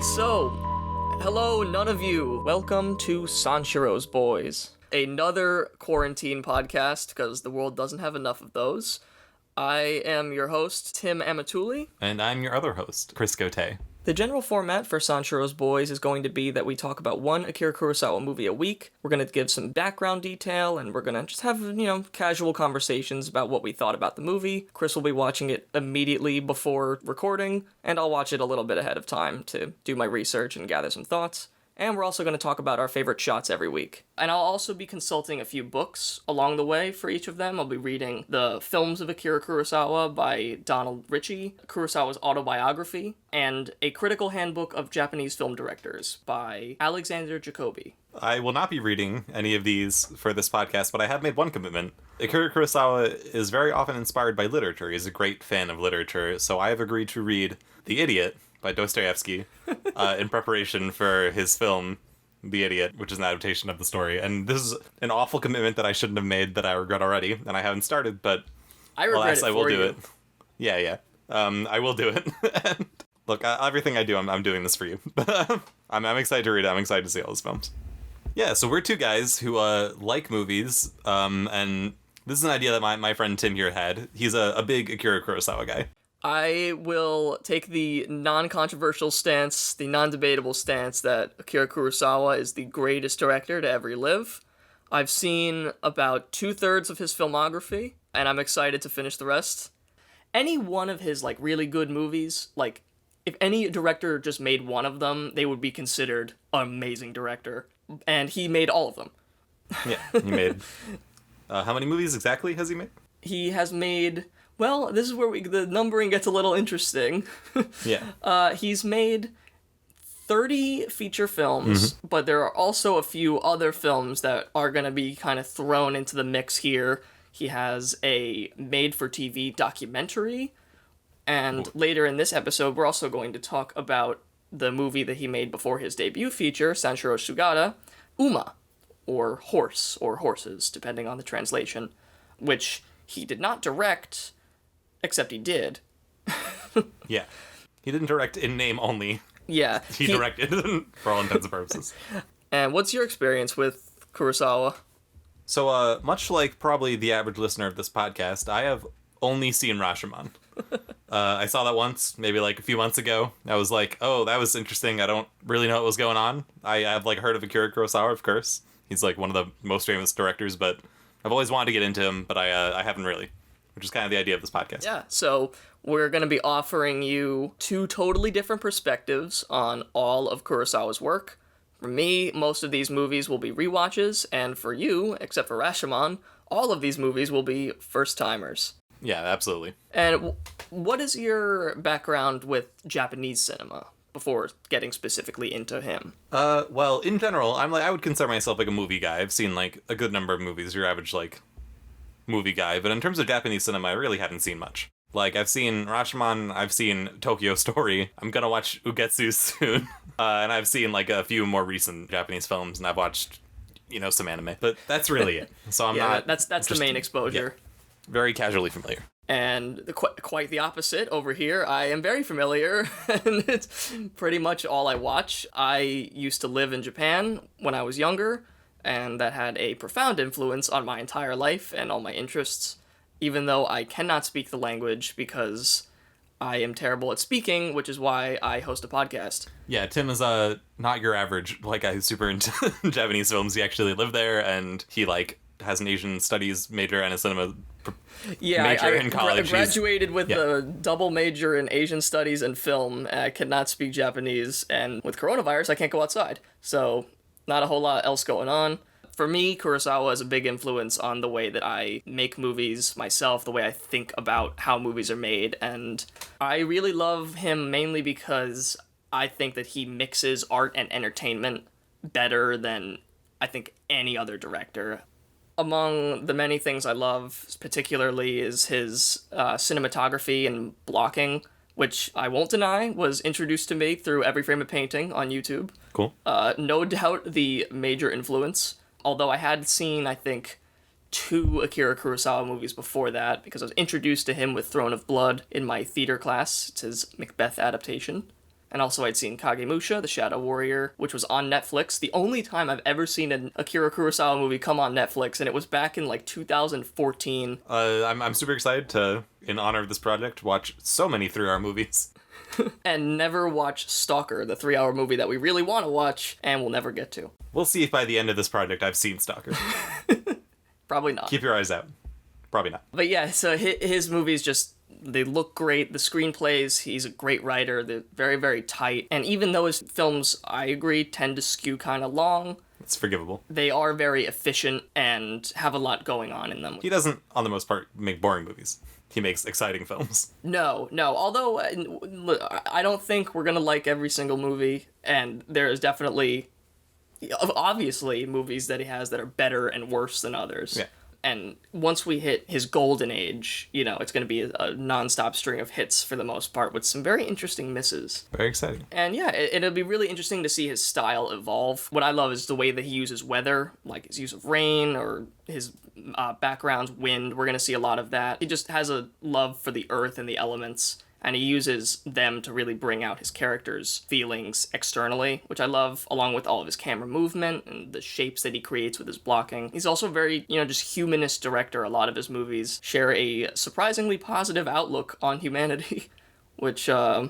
Okay, so, hello, none of you. Welcome to Sanshiro's Boys, another quarantine podcast, because the world doesn't have enough of those. I am your host, Tim Amatuli. And I'm your other host, Chris Gote. The general format for Sanshiro's Boys is going to be that we talk about one Akira Kurosawa movie a week. We're going to give some background detail, and we're going to just have, casual conversations about what we thought about the movie. Chris will be watching it immediately before recording, and I'll watch it a little bit ahead of time to do my research and gather some thoughts. And we're also going to talk about our favorite shots every week. And I'll also be consulting a few books along the way for each of them. I'll be reading The Films of Akira Kurosawa by Donald Ritchie, Kurosawa's autobiography, and A Critical Handbook of Japanese Film Directors by Alexander Jacobi. I will not be reading any of these for this podcast, but I have made one commitment. Akira Kurosawa is very often inspired by literature. He's a great fan of literature, so I have agreed to read The Idiot by Dostoevsky in preparation for his film, The Idiot, which is an adaptation of the story. And this is an awful commitment that I shouldn't have made that I regret already, and I haven't started, but I regret it I will for do you. it. Yeah. I will do it. And look, everything I do, I'm doing this for you. I'm excited to read it. I'm excited to see all those films. Yeah, so we're two guys who like movies, and this is an idea that my friend Tim here had. He's a big Akira Kurosawa guy. I will take the non-controversial stance, the non-debatable stance that Akira Kurosawa is the greatest director to ever live. I've seen about 2/3 of his filmography, and I'm excited to finish the rest. Any one of his, really good movies, if any director just made one of them, they would be considered an amazing director. And he made all of them. Yeah, he made... how many movies exactly has he made? He has made... Well, this is where the numbering gets a little interesting. Yeah. He's made 30 feature films, but there are also a few other films that are going to be kind of thrown into the mix here. He has a made-for-TV documentary, and later in this episode, we're also going to talk about the movie that he made before his debut feature, Sanshiro Sugata, Uma, or Horse, or Horses, depending on the translation, which he did not direct... Except he did. Yeah. He didn't direct in name only. Yeah. He directed for all intents and purposes. And what's your experience with Kurosawa? So, much like probably the average listener of this podcast, I have only seen Rashomon. I saw that once, maybe a few months ago. I was like, oh, that was interesting. I don't really know what was going on. I've heard of Akira Kurosawa, of course. He's one of the most famous directors, but I've always wanted to get into him, but I haven't really. Which is kind of the idea of this podcast. Yeah, so we're going to be offering you two totally different perspectives on all of Kurosawa's work. For me, most of these movies will be rewatches, and for you, except for Rashomon, all of these movies will be first-timers. Yeah, absolutely. And what is your background with Japanese cinema before getting specifically into him? Well, in general, I would consider myself a movie guy. I've seen a good number of movies. Your average movie guy, but in terms of Japanese cinema, I really haven't seen much. I've seen Rashomon, I've seen Tokyo Story, I'm gonna watch Ugetsu soon, and I've seen a few more recent Japanese films, and I've watched, some anime, but that's really it. So I'm not... That's the main exposure. Yeah, very casually familiar. And quite the opposite over here. I am very familiar, and it's pretty much all I watch. I used to live in Japan when I was younger, and that had a profound influence on my entire life and all my interests, even though I cannot speak the language because I am terrible at speaking, which is why I host a podcast. Yeah, Tim is not your average guy who's super into Japanese films. He actually lived there, and he has an Asian studies major and a cinema major in college. I graduated with a double major in Asian studies and film. And I cannot speak Japanese, and with coronavirus, I can't go outside. So... not a whole lot else going on. For me, Kurosawa is a big influence on the way that I make movies myself, the way I think about how movies are made, and I really love him mainly because I think that he mixes art and entertainment better than, I think, any other director. Among the many things I love, particularly, is his cinematography and blocking, which I won't deny was introduced to me through Every Frame of Painting on YouTube. Cool. No doubt the major influence, although I had seen, I think, 2 Akira Kurosawa movies before that, because I was introduced to him with Throne of Blood in my theater class. It's his Macbeth adaptation. And also I'd seen Kagemusha, The Shadow Warrior, which was on Netflix. The only time I've ever seen an Akira Kurosawa movie come on Netflix, and it was back in like 2014. I'm super excited to, in honor of this project, watch so many 3-hour movies. And never watch Stalker, the 3-hour movie that we really want to watch, and we'll never get to. We'll see if by the end of this project I've seen Stalker. Probably not. Keep your eyes out. Probably not. But yeah, so his movies just, they look great. The screenplays, he's a great writer. They're very, very tight. And even though his films, I agree, tend to skew kind of long, it's forgivable. They are very efficient and have a lot going on in them. He doesn't, on the most part, make boring movies. He makes exciting films. No. Although, look, I don't think we're going to like every single movie. And there is definitely, obviously, movies that he has that are better and worse than others. Yeah. And once we hit his golden age, it's going to be a non-stop string of hits for the most part with some very interesting misses. Very exciting. And yeah, it'll be really interesting to see his style evolve. What I love is the way that he uses weather, like his use of rain or his backgrounds, wind. We're going to see a lot of that. He just has a love for the earth and the elements, and he uses them to really bring out his characters' feelings externally, which I love, along with all of his camera movement and the shapes that he creates with his blocking. He's also very, just humanist director. A lot of his movies share a surprisingly positive outlook on humanity, which I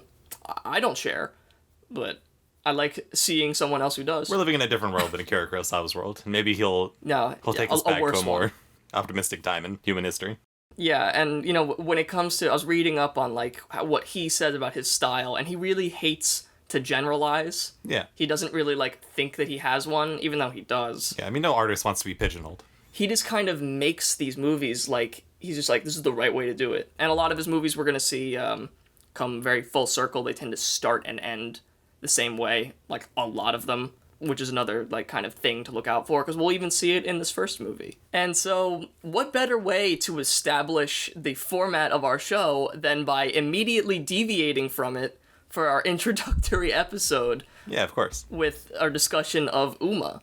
don't share, but I like seeing someone else who does. We're living in a different world than Akira Kurosawa's world. Maybe he'll take us back to a more optimistic time in human history. Yeah, and, when it comes to, I was reading up on, what he says about his style, and he really hates to generalize. Yeah. He doesn't really, think that he has one, even though he does. Yeah, no artist wants to be pigeonholed. He just kind of makes these movies, he's just this is the right way to do it. And a lot of his movies we're going to see come very full circle. They tend to start and end the same way, a lot of them, which is another, kind of thing to look out for, because we'll even see it in this first movie. And so, what better way to establish the format of our show than by immediately deviating from it for our introductory episode? Yeah, of course. With our discussion of Uma.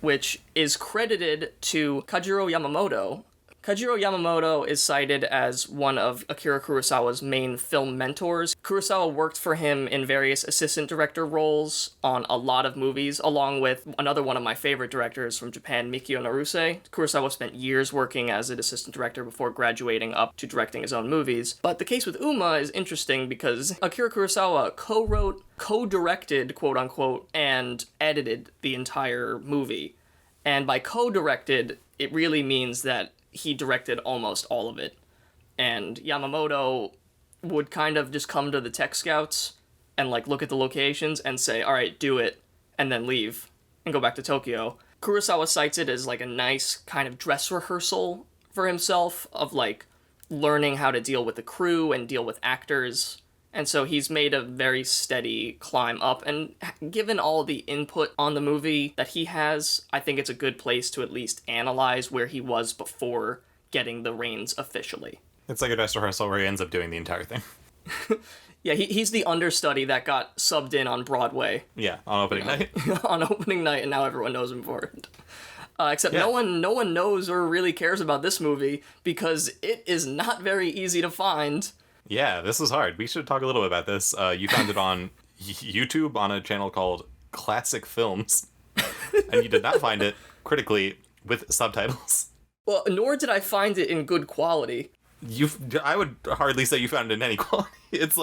Which is credited to Kajiro Yamamoto. Kajiro Yamamoto is cited as one of Akira Kurosawa's main film mentors. Kurosawa worked for him in various assistant director roles on a lot of movies, along with another one of my favorite directors from Japan, Mikio Naruse. Kurosawa spent years working as an assistant director before graduating up to directing his own movies. But the case with Uma is interesting because Akira Kurosawa co-wrote, co-directed, quote-unquote, and edited the entire movie. And by co-directed, it really means that he directed almost all of it. And Yamamoto would kind of just come to the tech scouts and look at the locations and say, all right, do it, and then leave and go back to Tokyo. Kurosawa cites it as a nice kind of dress rehearsal for himself of learning how to deal with the crew and deal with actors. And so he's made a very steady climb up, and given all the input on the movie that he has, I think it's a good place to at least analyze where he was before getting the reins officially. It's like a dress rehearsal where he ends up doing the entire thing. Yeah, he's the understudy that got subbed in on Broadway. Yeah, on opening night. On opening night, and now everyone knows him for it. Except no one knows or really cares about this movie because it is not very easy to find. Yeah, this was hard. We should talk a little bit about this. You found it on YouTube on a channel called Classic Films, and you did not find it critically with subtitles. Well, nor did I find it in good quality. I would hardly say you found it in any quality. It's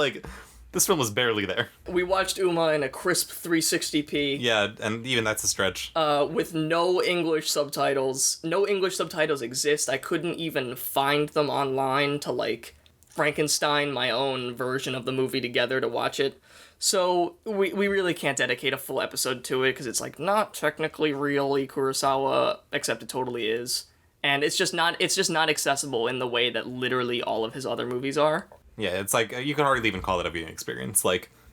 this film was barely there. We watched Uma in a crisp 360p. Yeah, and even that's a stretch. With no English subtitles. No English subtitles exist. I couldn't even find them online to, Frankenstein my own version of the movie together to watch it. So we really can't dedicate a full episode to it because it's not technically really Kurosawa, except it totally is. And it's just not accessible in the way that literally all of his other movies are. Yeah, it's you can hardly even call it a viewing experience.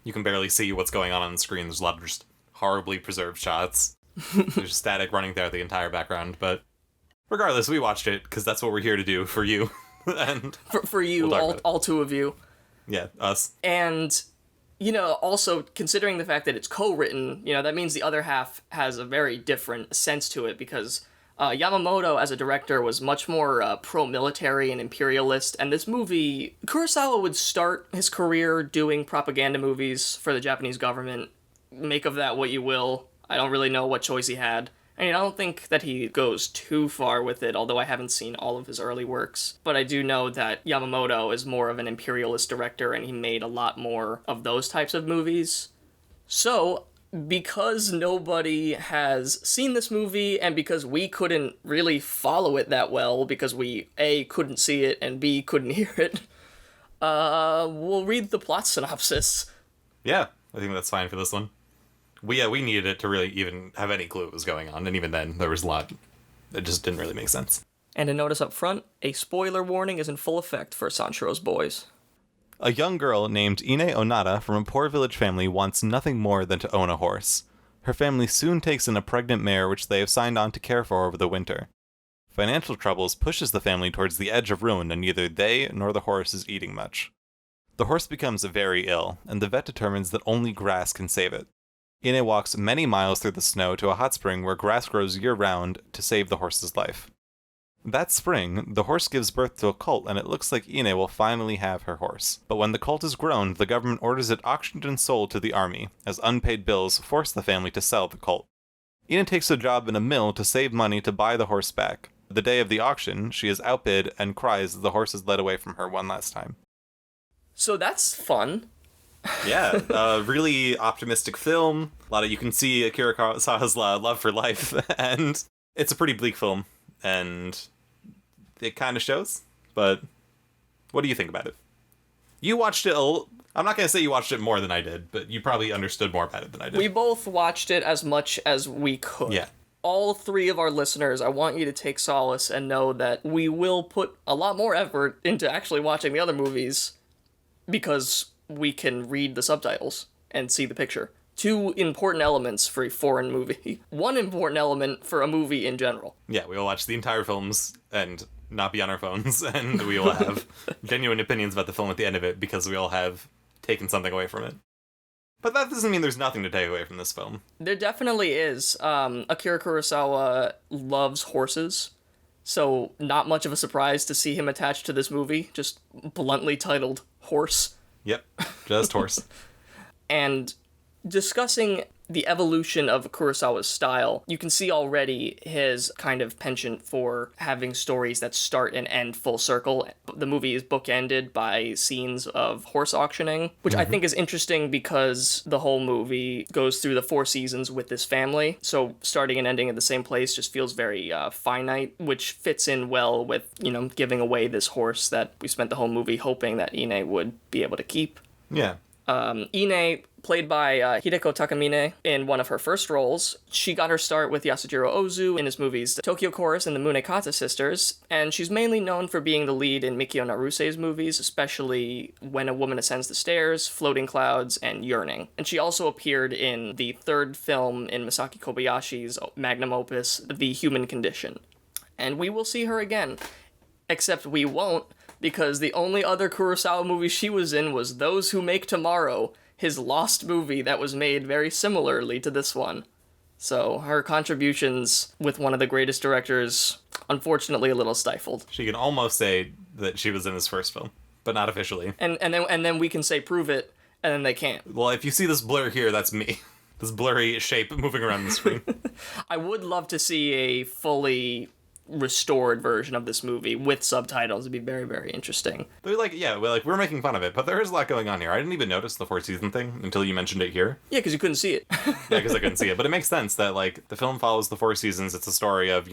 You can barely see what's going on the screen. There's a lot of just horribly preserved shots. There's static running throughout the entire background, but regardless, we watched it because that's what we're here to do for you. And for you, all two of you. Yeah, us. And, also considering the fact that it's co-written, that means the other half has a very different sense to it because Yamamoto, as a director, was much more pro-military and imperialist, and this movie, Kurosawa would start his career doing propaganda movies for the Japanese government. Make of that what you will. I don't really know what choice he had. I mean, I don't think that he goes too far with it, although I haven't seen all of his early works. But I do know that Yamamoto is more of an imperialist director, and he made a lot more of those types of movies. So, because nobody has seen this movie, and because we couldn't really follow it that well, because we, A, couldn't see it, and B, couldn't hear it, we'll read the plot synopsis. Yeah, I think that's fine for this one. We needed it to really even have any clue what was going on, and even then, there was a lot that just didn't really make sense. And a notice up front, a spoiler warning is in full effect for Sanshiro's boys. A young girl named Ine Onada from a poor village family wants nothing more than to own a horse. Her family soon takes in a pregnant mare which they have signed on to care for over the winter. Financial troubles pushes the family towards the edge of ruin, and neither they nor the horse is eating much. The horse becomes very ill, and the vet determines that only grass can save it. Ine walks many miles through the snow to a hot spring where grass grows year-round to save the horse's life. That spring, the horse gives birth to a colt, and it looks like Ine will finally have her horse. But when the colt is grown, the government orders it auctioned and sold to the army, as unpaid bills force the family to sell the colt. Ine takes a job in a mill to save money to buy the horse back. The day of the auction, she is outbid and cries as the horse is led away from her one last time. So that's fun. Yeah, a really optimistic film. You can see Akira Kurosawa's love for life, and it's a pretty bleak film, and it kind of shows. But what do you think about it? You watched it I'm not going to say you watched it more than I did, but you probably understood more about it than I did. We both watched it as much as we could. Yeah. All three of our listeners, I want you to take solace and know that we will put a lot more effort into actually watching the other movies because we can read the subtitles and see the picture. Two important elements for a foreign movie. One important element for a movie in general. Yeah, we will watch the entire films and not be on our phones, and we will have genuine opinions about the film at the end of it because we all have taken something away from it. But that doesn't mean there's nothing to take away from this film. There definitely is. Akira Kurosawa loves horses, so not much of a surprise to see him attached to this movie, just bluntly titled Horse. Yep, just horse. And discussing the evolution of Kurosawa's style, you can see already his kind of penchant for having stories that start and end full circle. The movie is bookended by scenes of horse auctioning, which I think is interesting because the whole movie goes through the 4 seasons with this family. So starting and ending at the same place just feels very finite, which fits in well with, giving away this horse that we spent the whole movie hoping that Ine would be able to keep. Yeah. Ine, played by Hideko Takamine in one of her first roles, she got her start with Yasujiro Ozu in his movies The Tokyo Chorus and the Munekata Sisters, and she's mainly known for being the lead in Mikio Naruse's movies, especially When a Woman Ascends the Stairs, Floating Clouds, and Yearning. And she also appeared in the third film in Masaki Kobayashi's magnum opus, The Human Condition. And we will see her again, except we won't, because the only other Kurosawa movie she was in was Those Who Make Tomorrow, his lost movie that was made very similarly to this one. So her contributions with one of the greatest directors, unfortunately a little stifled. She can almost say that she was in his first film, but not officially. And then we can say prove it, and then they can't. Well, if you see this blur here, that's me. This blurry shape moving around the screen. I would love to see a fully restored version of this movie with subtitles. It'd be very, very interesting. They're we're making fun of it, but there is a lot going on here. I didn't even notice the 4-season thing until you mentioned it here. Yeah, because you couldn't see it. Yeah, because I couldn't see it. But it makes sense that, the film follows the 4 seasons. It's a story of,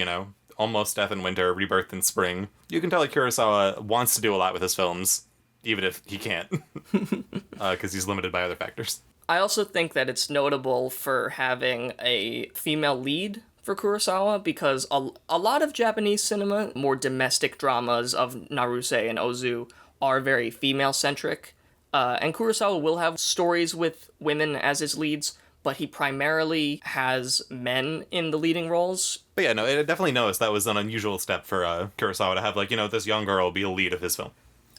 almost death in winter, rebirth in spring. You can tell that Kurosawa wants to do a lot with his films, even if he can't. Because he's limited by other factors. I also think that it's notable for having a female lead for Kurosawa, because a lot of Japanese cinema, more domestic dramas of Naruse and Ozu, are very female-centric. And Kurosawa will have stories with women as his leads, but he primarily has men in the leading roles. But yeah, no, I definitely noticed that was an unusual step for Kurosawa to have, this young girl be a lead of his film.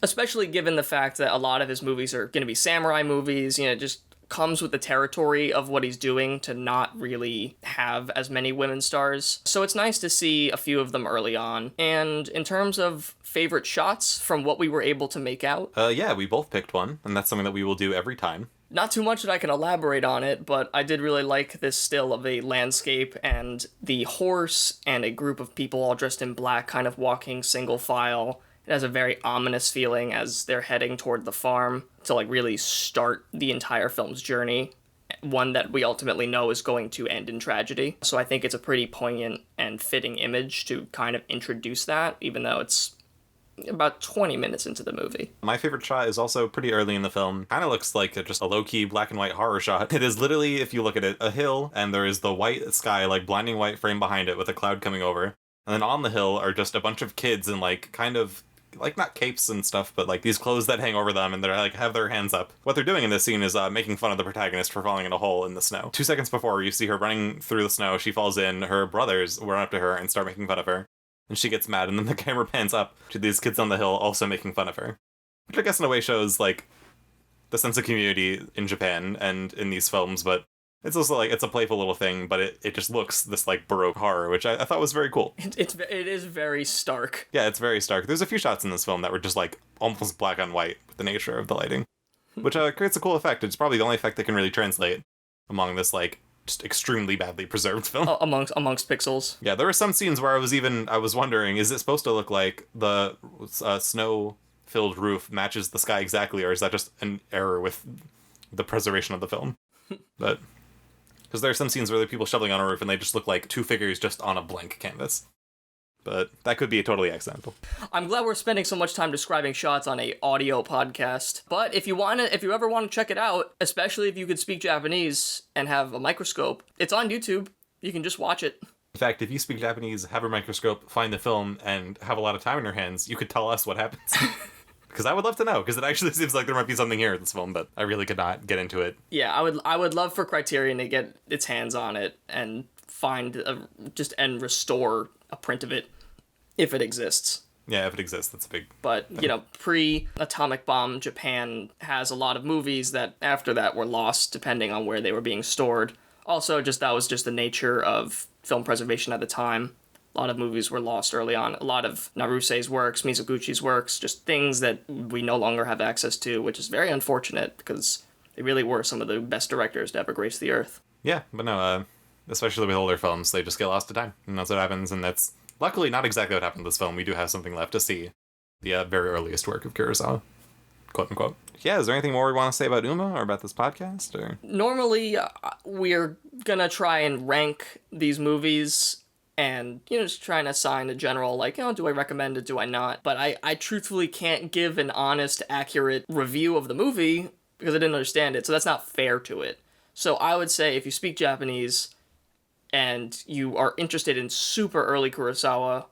Especially given the fact that a lot of his movies are going to be samurai movies, just comes with the territory of what he's doing to not really have as many women stars. So it's nice to see a few of them early on. And in terms of favorite shots from what we were able to make out, yeah, we both picked one, and that's something that we will do every time. not too much that I can elaborate on it, but I did really like this still of a landscape and the horse and a group of people all dressed in black kind of walking single file. It has a very ominous feeling as they're heading toward the farm to like really start the entire film's journey, one that we ultimately know is going to end in tragedy. So I think it's a pretty poignant and fitting image to kind of introduce that, even though it's about 20 minutes into the movie. My favorite shot is also pretty early in the film. Kind of looks like just a low-key black and white horror shot. It is literally, if you look at it, a hill, and there is the white sky, like blinding white frame behind it with a cloud coming over. And then on the hill are just a bunch of kids in like kind of like not capes and stuff, but like these clothes that hang over them, and they're like have their hands up. What they're doing in this scene is making fun of the protagonist for falling in a hole in the snow. 2 seconds before, you see her running through the snow, she falls in, her brothers run up to her and start making fun of her. And she gets mad, and then the camera pans up to these kids on the hill also making fun of her. Which I guess in a way shows, like, the sense of community in Japan and in these films, but it's also, like, it's a playful little thing, but it just looks this, like, Baroque horror, which I thought was very cool. It is very stark. Yeah, it's very stark. There's a few shots in this film that were just, like, almost black on white with the nature of the lighting, which creates a cool effect. It's probably the only effect that can really translate among this, like, just extremely badly preserved film. Amongst pixels. Yeah, there were some scenes where I was wondering, is it supposed to look like the snow-filled roof matches the sky exactly, or is that just an error with the preservation of the film? But because there are some scenes where there are people shoveling on a roof and they just look like two figures just on a blank canvas. But that could be totally accidental. I'm glad we're spending so much time describing shots on a audio podcast. But if you ever want to check it out, especially if you could speak Japanese and have a microscope, it's on YouTube. You can just watch it. In fact, if you speak Japanese, have a microscope, find the film, and have a lot of time in your hands, you could tell us what happens. Because I would love to know, because it actually seems like there might be something here in this film, but I really could not get into it. Yeah, I would love for Criterion to get its hands on it and and restore a print of it. If it exists. Yeah, if it exists, that's a big... But, pre-atomic bomb, Japan has a lot of movies that, after that, were lost, depending on where they were being stored. Also, that was just the nature of film preservation at the time. A lot of movies were lost early on. A lot of Narusei's works, Mizoguchi's works, just things that we no longer have access to, which is very unfortunate, because they really were some of the best directors to ever grace the earth. Yeah, but no, especially with older films, they just get lost to time, and that's what happens, and that's... Luckily, not exactly what happened in this film. We do have something left to see. The very earliest work of Kurosawa. Quote unquote. Yeah, is there anything more we want to say about Uma or about this podcast? Or normally, we're gonna try and rank these movies and, just try and assign a general, do I recommend it, do I not? But I truthfully can't give an honest, accurate review of the movie because I didn't understand it, so that's not fair to it. So I would say if you speak Japanese and you are interested in super early Kurosawa,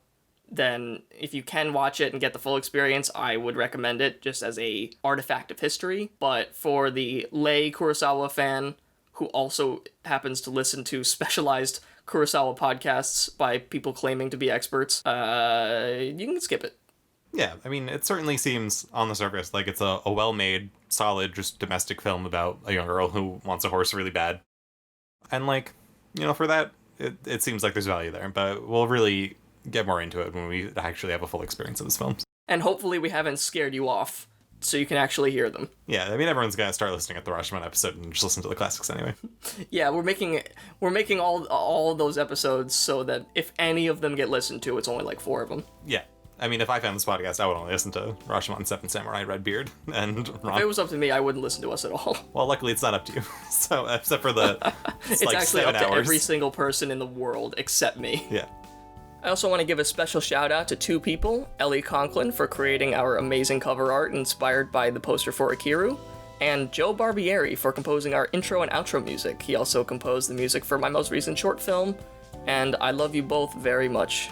then if you can watch it and get the full experience, I would recommend it just as a artifact of history. But for the lay Kurosawa fan who also happens to listen to specialized Kurosawa podcasts by people claiming to be experts, you can skip it. Yeah, I mean, it certainly seems on the surface like it's a well-made, solid, just domestic film about a young girl who wants a horse really bad. And for that, it seems like there's value there, but we'll really get more into it when we actually have a full experience of this film. And hopefully we haven't scared you off, so you can actually hear them. Yeah, I mean, everyone's gonna start listening at the Rashomon episode and just listen to the classics anyway. Yeah, we're making all those episodes so that if any of them get listened to, it's only 4 of them. Yeah. I mean, if I found this podcast, I would only listen to Rashomon, Seven Samurai, Redbeard, and Ron. If it was up to me, I wouldn't listen to us at all. Well, luckily it's not up to you. So, except for it's actually up 7 hours. To every single person in the world except me. Yeah. I also want to give a special shout out to 2 people, Ellie Conklin for creating our amazing cover art inspired by the poster for Akira, and Joe Barbieri for composing our intro and outro music. He also composed the music for my most recent short film, and I love you both very much,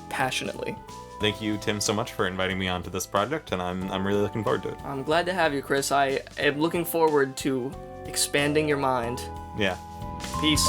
passionately. Thank you, Tim, so much for inviting me onto this project, and I'm really looking forward to it. I'm glad to have you, Chris. I am looking forward to expanding your mind. Yeah. Peace.